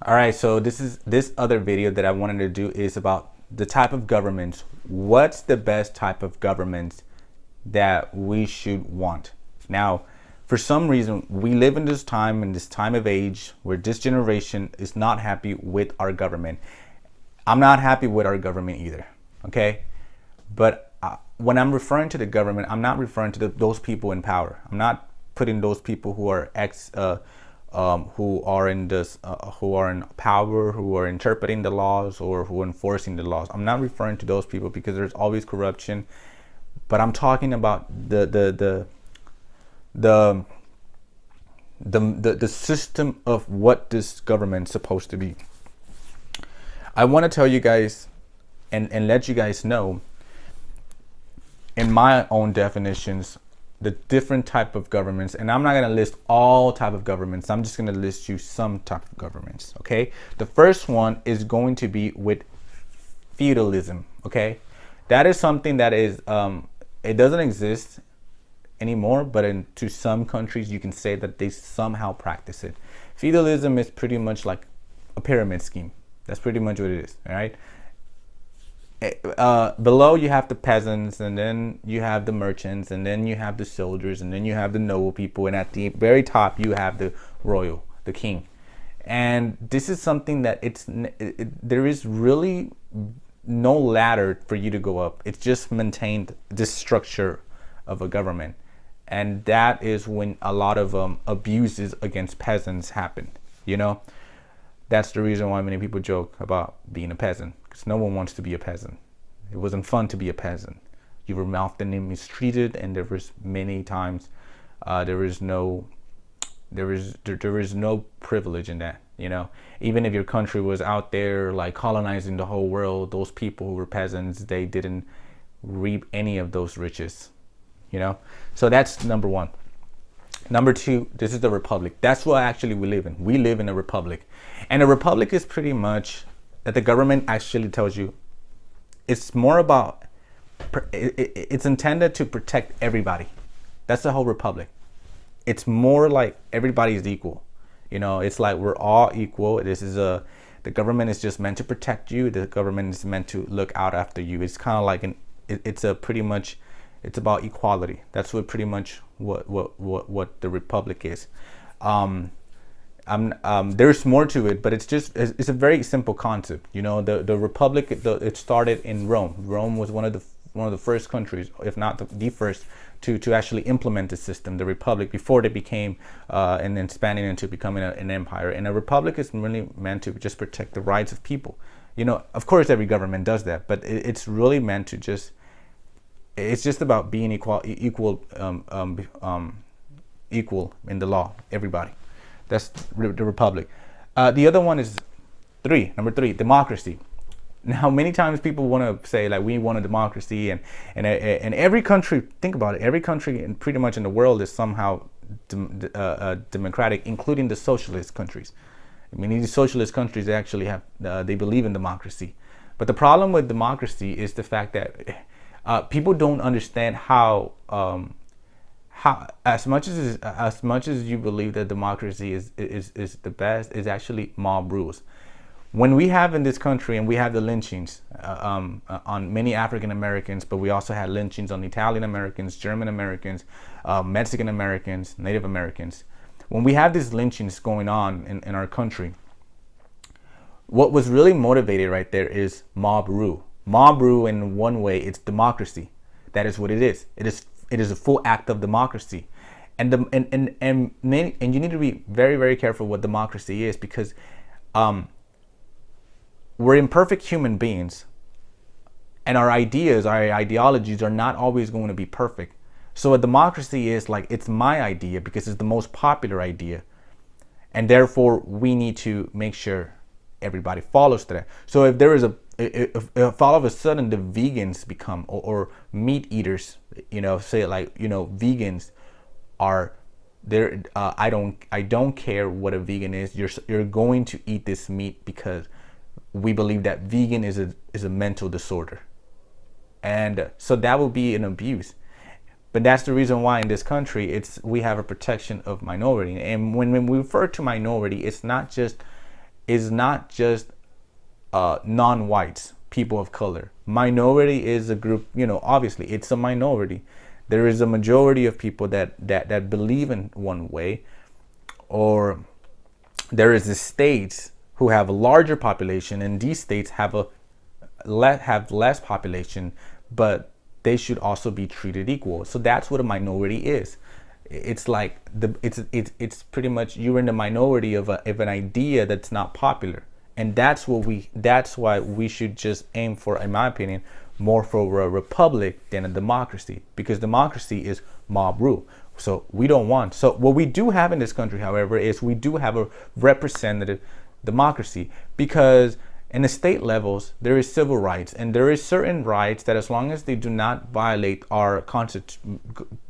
All right, so this other video that I wanted to do is about the type of governments. What's the best type of government that we should want? Now, for some reason, we live in this time of age where this generation is not happy with our government. I'm not happy with our government either, okay? But when I'm referring to the government, I'm not referring to those people in power. I'm not putting those people who are who are who are in power, who are interpreting the laws, or who are enforcing the laws. I'm not referring to those people because there's always corruption. But I'm talking about the system of what this government's supposed to be. I want to tell you guys and let you guys know, in my own definitions, the different type of governments, and I'm not going to list all type of governments. I'm just going to list you some type of governments. Okay, the first one is going to be with feudalism. Okay, that is something that is it doesn't exist anymore, but to some countries you can say that they somehow practice it. Feudalism is pretty much like a pyramid scheme. That's pretty much what it is. All right. Below you have the peasants, and then you have the merchants, and then you have the soldiers, and then you have the noble people, and at the very top you have the royal, the king. And this is something that there is really no ladder for you to go up. It's just maintained this structure of a government, and that is when a lot of abuses against peasants happen. You know, that's the reason why many people joke about being a peasant, because no one wants to be a peasant. It wasn't fun to be a peasant. You were often mistreated, and there was many times there is no privilege in that. You know, even if your country was out there like colonizing the whole world, those people who were peasants, they didn't reap any of those riches. You know, so that's number one. Number two, this is the republic. That's what actually we live in. We live in a republic, and a republic is pretty much that the government actually tells you it's more about, it's intended to protect everybody. That's the whole republic. It's more like everybody is equal. You know, it's like we're all equal. The government is just meant to protect you. The government is meant to look out after you. It's kind of like it's about equality. That's what pretty much what the republic is. There's more to it, but it's a very simple concept. You know, the republic, it started in Rome. Rome was one of the first countries, if not the first, to actually implement the system, the republic, before they became and then expanding into becoming an empire. And a republic is really meant to just protect the rights of people. You know, of course, every government does that, but it's really meant to just. It's just about being equal in the law. Everybody. That's the republic. The other one is number three, democracy. Now, many times people want to say like we want a democracy, and every country, think about it, every country and pretty much in the world is somehow democratic, including the socialist countries. I mean, these socialist countries actually have they believe in democracy, but the problem with democracy is the fact that people don't understand how as much as you believe that democracy is the best, is actually mob rules. When we have in this country, and we have the lynchings on many African Americans, but we also had lynchings on Italian Americans, German Americans, Mexican Americans, Native Americans. When we have these lynchings going on in our country, what was really motivated right there is mob rule. Mob rule, in one way, it's democracy. That is what it is. It is a full act of democracy, and you need to be very, very careful what democracy is, because we're imperfect human beings, and our ideologies are not always going to be perfect. So a democracy is like, it's my idea because it's the most popular idea, and therefore we need to make sure everybody follows to that. So if there is if all of a sudden the vegans become or meat eaters, you know, say like, you know, vegans are there, I don't care what a vegan is, you're going to eat this meat because we believe that vegan is a mental disorder, and so that will be an abuse. But that's the reason why in this country we have a protection of minority. And when we refer to minority, it's not just is not just non-whites, people of color. Minority is a group, obviously it's a minority. There is a majority of people that believe in one way, or there is the states who have a larger population, and these states have less population, but they should also be treated equal. So that's what a minority is. It's like it's pretty much you're in the minority of an idea that's not popular, and that's why we should just aim for, in my opinion, more for a republic than a democracy, because democracy is mob rule. So we don't want. So what we do have in this country, however, is we do have a representative democracy, because in the state levels there is civil rights, and there is certain rights that, as long as they do not violate our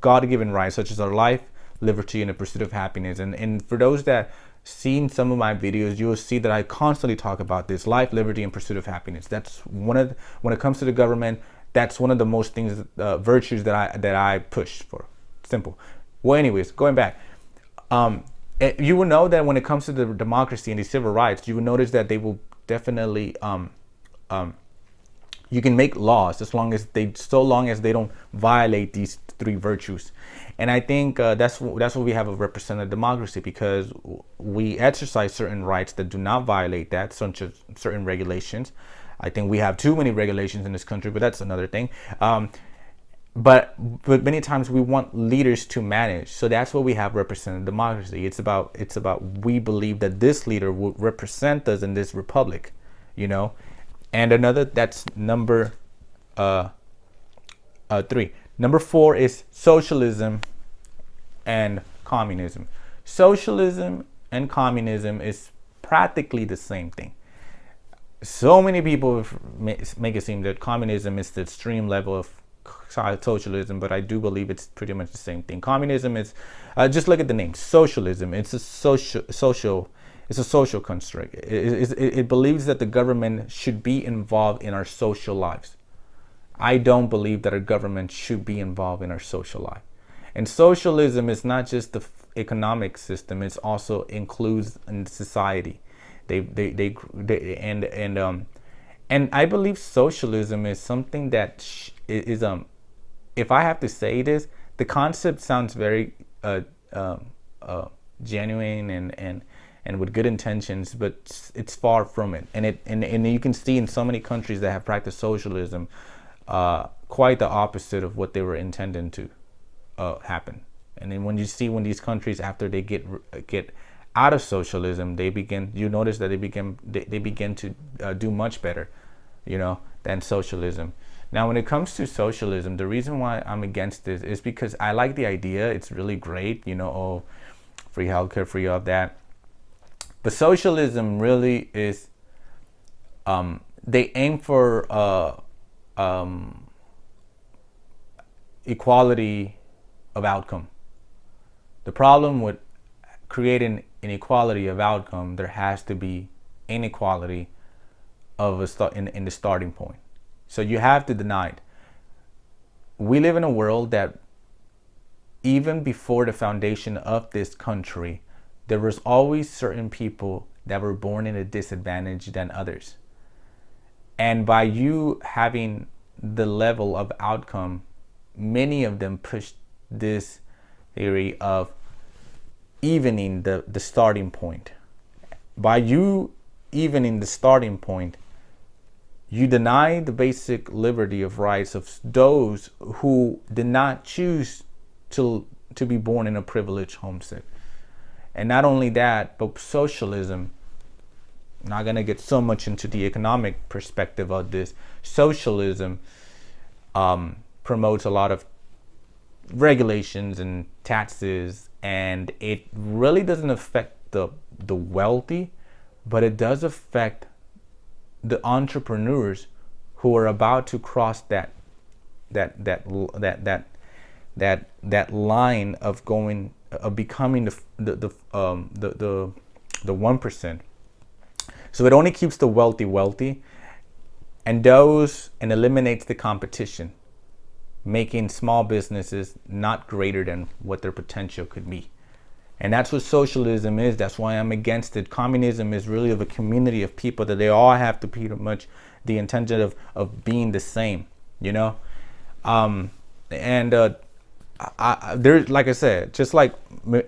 God-given rights, such as our life, liberty, and the pursuit of happiness. And for those that seen some of my videos, you will see that I constantly talk about this: life, liberty, and pursuit of happiness. That's when it comes to the government, that's one of the most things, virtues that I push for. Simple. Well, anyways, going back, you will know that when it comes to the democracy and the civil rights, you will notice that they will definitely you can make laws so long as they don't violate these three virtues. And I think that's what we have a representative democracy, because we exercise certain rights that do not violate that, such as certain regulations. I think we have too many regulations in this country, but that's another thing. But many times we want leaders to manage. So that's what we have representative democracy. It's about we believe that this leader will represent us in this republic, And that's number 3. Number 4 is socialism and communism. Socialism and communism is practically the same thing. So many people make it seem that communism is the extreme level of socialism, but I do believe it's pretty much the same thing. Communism is just look at the name, socialism. It's a social construct. It believes that the government should be involved in our social lives. I don't believe that our government should be involved in our social life. And socialism is not just the economic system; it also includes in society. And I believe socialism is something that is if I have to say this, the concept sounds very genuine and with good intentions, but it's far from it. And you can see in so many countries that have practiced socialism, quite the opposite of what they were intending to happen. And then when these countries, after they get out of socialism, you notice that they begin to do much better, than socialism. Now, when it comes to socialism, the reason why I'm against this is because I like the idea. It's really great, free healthcare, free of that. But socialism really is, they aim for equality of outcome. The problem with creating inequality of outcome, there has to be inequality of in the starting point. So you have to deny it. We live in a world that even before the foundation of this country, there was always certain people that were born in a disadvantage than others. And by you having the level of outcome, many of them pushed this theory of evening the starting point. By you evening the starting point, you deny the basic liberty of rights of those who did not choose to be born in a privileged homestead. And not only that, but socialism, I'm not going to get so much into the economic perspective of this. Socialism promotes a lot of regulations and taxes, and it really doesn't affect the wealthy, but it does affect the entrepreneurs who are about to cross that line of becoming the 1%. So it only keeps the wealthy, and eliminates the competition, making small businesses not greater than what their potential could be. And that's what socialism is. That's why I'm against it. Communism is really of a community of people that they all have to pretty much the intention of being the same, you know? And there's, like I said, just like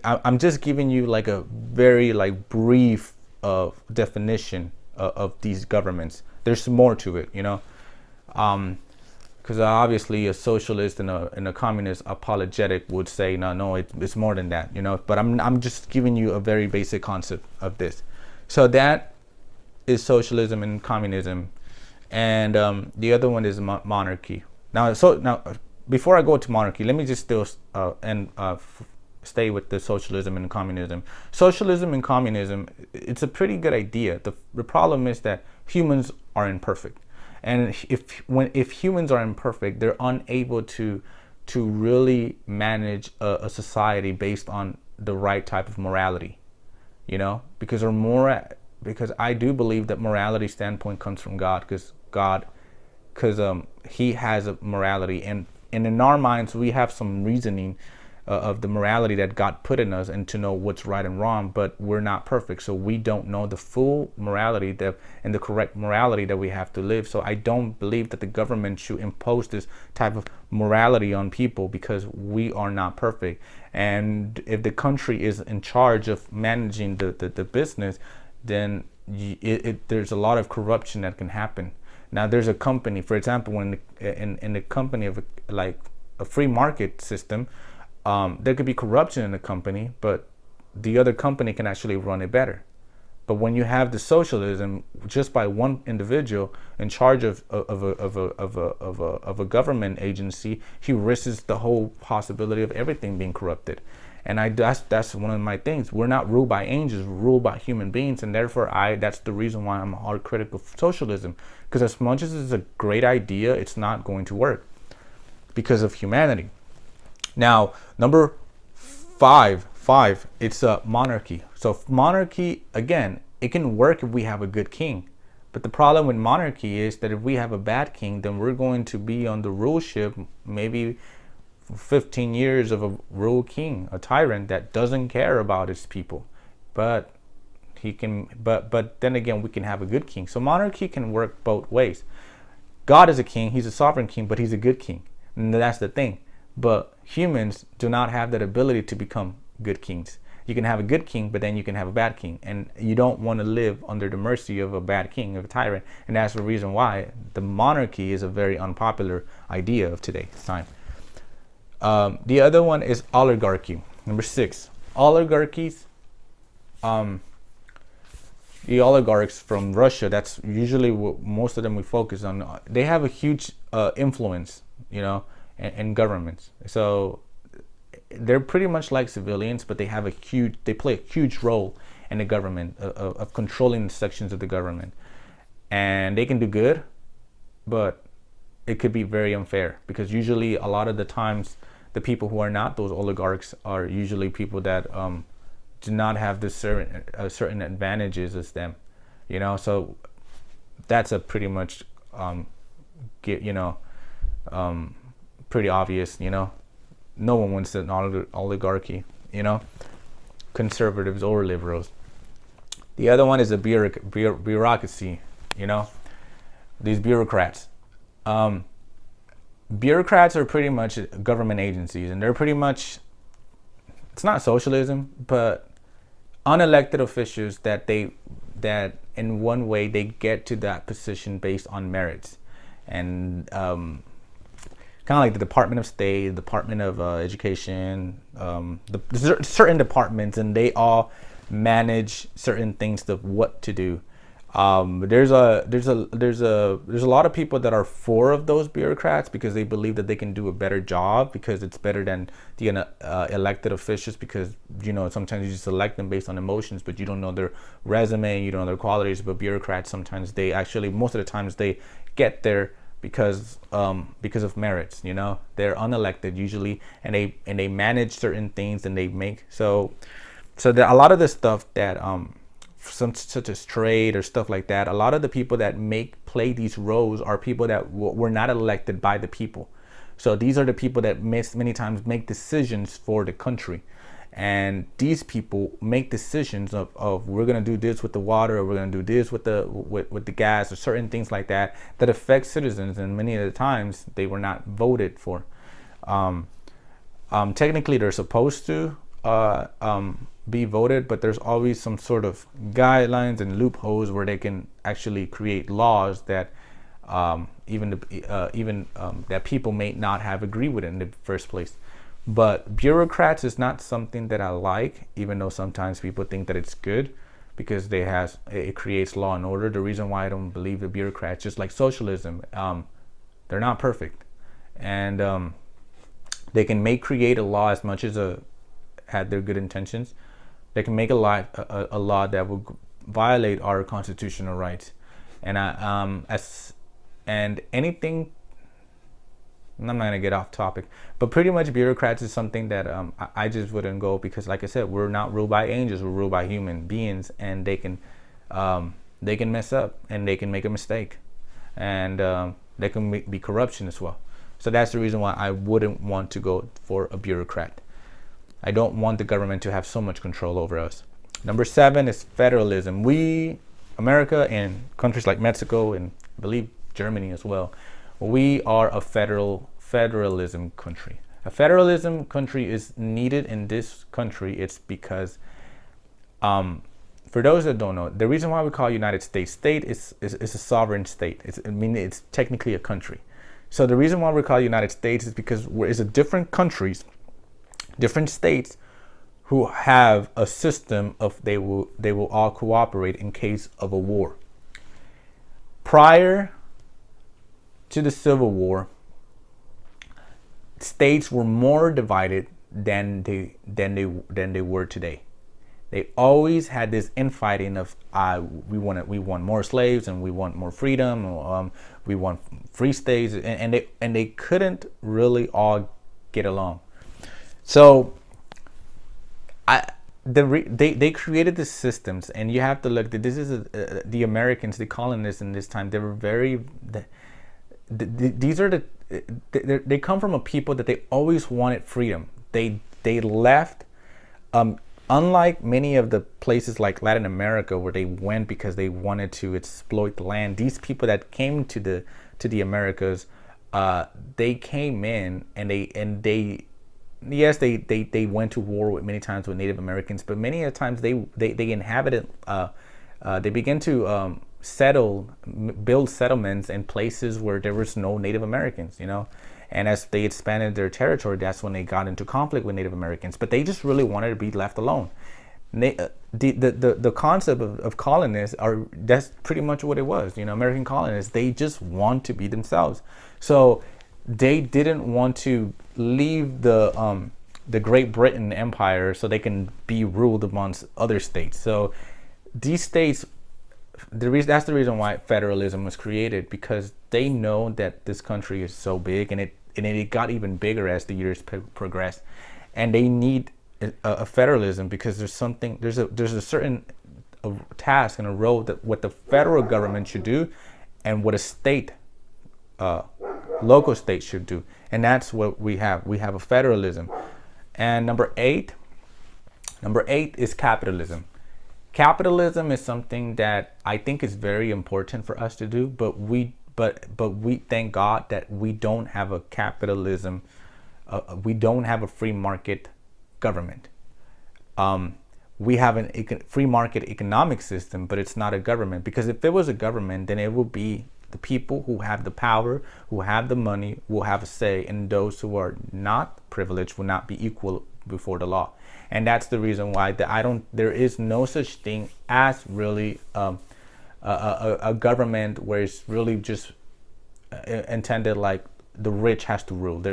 I'm just giving you like a very like brief definition of these governments. There's more to it, you know? Because obviously a socialist and a communist apologetic would say no, it's more than that, you know. But I'm just giving you a very basic concept of this. So that is socialism and communism, and the other one is monarchy. Now, before I go to monarchy, let me just still stay with the socialism and communism. Socialism and communism, it's a pretty good idea. The problem is that humans are imperfect. And if humans are imperfect, they're unable to really manage a society based on the right type of morality, you know, because I do believe that morality standpoint comes from God, because He has a morality, and in our minds we have some reasoning of the morality that God put in us, and to know what's right and wrong, but we're not perfect, so we don't know the full morality and the correct morality that we have to live. So I don't believe that the government should impose this type of morality on people, because we are not perfect. And if the country is in charge of managing the business, then there's a lot of corruption that can happen. Now there's a company, for example, when in the company of a free market system, there could be corruption in the company, but the other company can actually run it better. But when you have the socialism, just by one individual in charge of a government agency, he risks the whole possibility of everything being corrupted. And that's one of my things. We're not ruled by angels, we're ruled by human beings, and therefore that's the reason why I'm a hard critic of socialism. Because as much as it's a great idea, it's not going to work because of humanity. Now, number five, it's a monarchy. So monarchy, again, it can work if we have a good king. But the problem with monarchy is that if we have a bad king, then we're going to be on the ruleship maybe 15 years of a rule king, a tyrant that doesn't care about his people. But then again, we can have a good king. So monarchy can work both ways. God is a king, he's a sovereign king, but he's a good king. And that's the thing. But humans do not have that ability to become good kings. You can have a good king, but then you can have a bad king. And you don't want to live under the mercy of a bad king, of a tyrant. And that's the reason why the monarchy is a very unpopular idea of today's time. The other one is oligarchy. Number 6. Oligarchies. The oligarchs from Russia, that's usually what most of them we focus on. They have a huge influence, you know, in governments. So they're pretty much like civilians, but they play a huge role in the government of controlling the sections of the government. And they can do good, but it could be very unfair, because usually a lot of the times the people who are not those oligarchs are usually people that do not have the certain advantages as them, you know. So that's a pretty much pretty obvious, you know. No one wants an oligarchy, you know, conservatives or liberals. The other one is a bureaucracy, you know, these bureaucrats. Bureaucrats are pretty much government agencies, and they're pretty much, it's not socialism, but unelected officials that in one way they get to that position based on merits. And kind of like the Department of State, Department of Education, certain departments, and they all manage certain things of what to do. There's a lot of people that are for of those bureaucrats, because they believe that they can do a better job, because it's better than the elected officials, because, you know, sometimes you just elect them based on emotions, but you don't know their resume, you don't know their qualities. But bureaucrats, sometimes they actually, most of the times they get there because of merits, you know. They're unelected usually, and they manage certain things, and they make so that a lot of the stuff that such as trade or stuff like that, a lot of the people that play these roles are people that were not elected by the people. So these are the people that many times make decisions for the country. and these people make decisions of we're going to do this with the water, or we're going to do this with the gas, or certain things like that affect citizens, and many of the times they were not voted for. Technically they're supposed to be voted, but there's always some sort of guidelines and loopholes where they can actually create laws that even that people may not have agreed with in the first place. But bureaucrats is not something that I like, even though sometimes people think that it's good because it creates law and order. The reason why I don't believe the bureaucrats, just like socialism, they're not perfect, and they can create a law as much as had their good intentions. They can make a law that will violate our constitutional rights, and anything. I'm not gonna get off topic, but pretty much bureaucrats is something that I just wouldn't go, because, like I said, we're not ruled by angels, we're ruled by human beings, and they can mess up, and they can make a mistake, and they can be corruption as well. So that's the reason why I wouldn't want to go for a bureaucrat. I don't want the government to have so much control over us. Number 7 is federalism. We, America, and countries like Mexico, and I believe Germany as well, we are a federalism country. A federalism country is needed in this country. It's because, for those that don't know, the reason why we call United States state is a sovereign state. It's technically a country. So the reason why we call United States is because it's a different countries, different states, who have a system of they will all cooperate in case of a war. Prior to the Civil War, states were more divided than they were today. They always had this infighting of we want more slaves, and we want more freedom, we want free states, and they couldn't really all get along. So they created the systems, and you have to look that this is the Americans, the colonists in this time. They were they come from a people that they always wanted freedom. They left, unlike many of the places like Latin America where they went because they wanted to exploit the land. These people that came to the Americas, they came in and they went to war with many times with Native Americans, but many of the times they inhabited, they began to build settlements in places where there was no Native Americans, and as they expanded their territory, that's when they got into conflict with Native Americans. But they just really wanted to be left alone. The concept of colonists that's pretty much what it was. American colonists, they just want to be themselves. So they didn't want to leave the Great Britain Empire so they can be ruled amongst other states. So these states, that's the reason why federalism was created, because they know that this country is so big, and it got even bigger as the years progressed, and they need a federalism because there's a certain task and a role that what the federal government should do, and what a state, local state should do, and that's what we have. We have a federalism. And number eight is capitalism. Capitalism is something that I think is very important for us to do, but we thank God that we don't have a capitalism. We don't have a free market government. We have a free market economic system, but it's not a government, because if it was a government, then it would be the people who have the power, who have the money, will have a say, and those who are not privileged will not be equal before the law. And that's the reason why there is no such thing as really a government where it's really just intended like the rich has to rule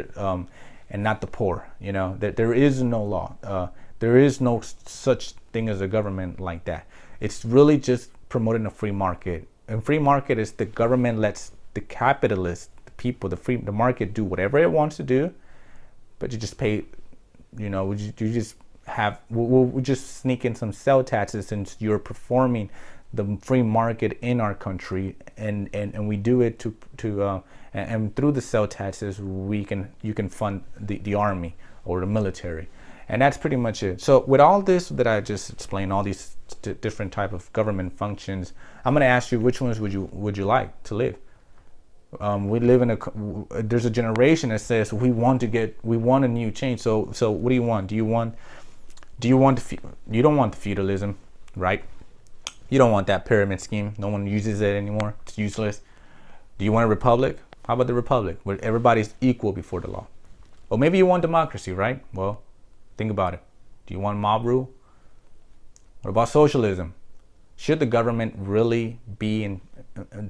and not the poor. There is no law. There is no such thing as a government like that. It's really just promoting a free market. And free market is the government lets the capitalists, the people, the market do whatever it wants to do, but you just pay. You just we'll just sneak in some sell taxes since you're performing the free market in our country, and we do it and through the sell taxes you can fund the army or the military, And that's pretty much it. So with all this that I just explained, all these different type of government functions, I'm going to ask you, which ones would you like to live? We live in there's a generation that says we want a new change. So what do you want? You don't want the feudalism, right? You don't want that pyramid scheme. No one uses it anymore. It's useless. Do you want a republic? How about the republic where everybody's equal before the law? Or maybe you want democracy, right? Well, think about it. Do you want mob rule? What about socialism? Should the government really be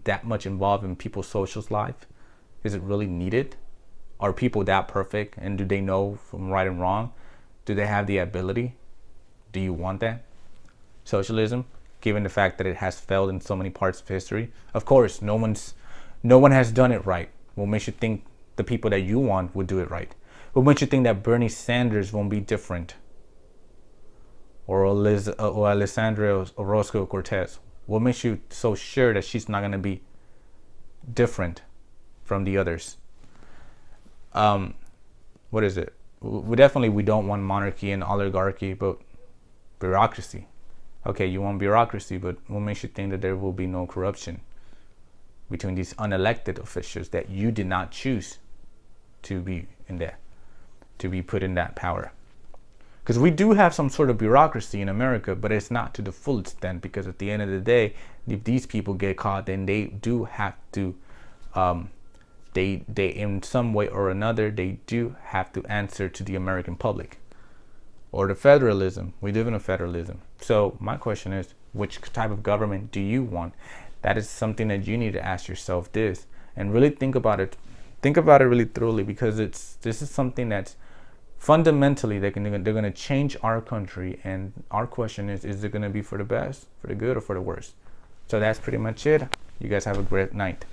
that much involved in people's social life? Is it really needed? Are people that perfect? And do they know from right and wrong? Do they have the ability? Do you want that? Socialism, given the fact that it has failed in so many parts of history. Of course, no one has done it right. What makes you think the people that you want would do it right? What makes you think that Bernie Sanders won't be different? Or Alessandra Orozco-Cortez? What makes you so sure that she's not going to be different from the others? What is it? We don't want monarchy and oligarchy, but bureaucracy. Okay, you want bureaucracy, but what makes you think that there will be no corruption between these unelected officials that you did not choose to be put in that power? Because we do have some sort of bureaucracy in America, but it's not to the full extent, because at the end of the day, if these people get caught, then they do have to, they in some way or another, they do have to answer to the American public. Or the federalism. We live in a federalism. So my question is, which type of government do you want? That is something that you need to ask yourself this, and really think about it. Think about it really thoroughly, because this is something that's fundamentally they're going to change our country. And our question is it going to be for the best, for the good, or for the worst? So that's pretty much it. You guys have a great night.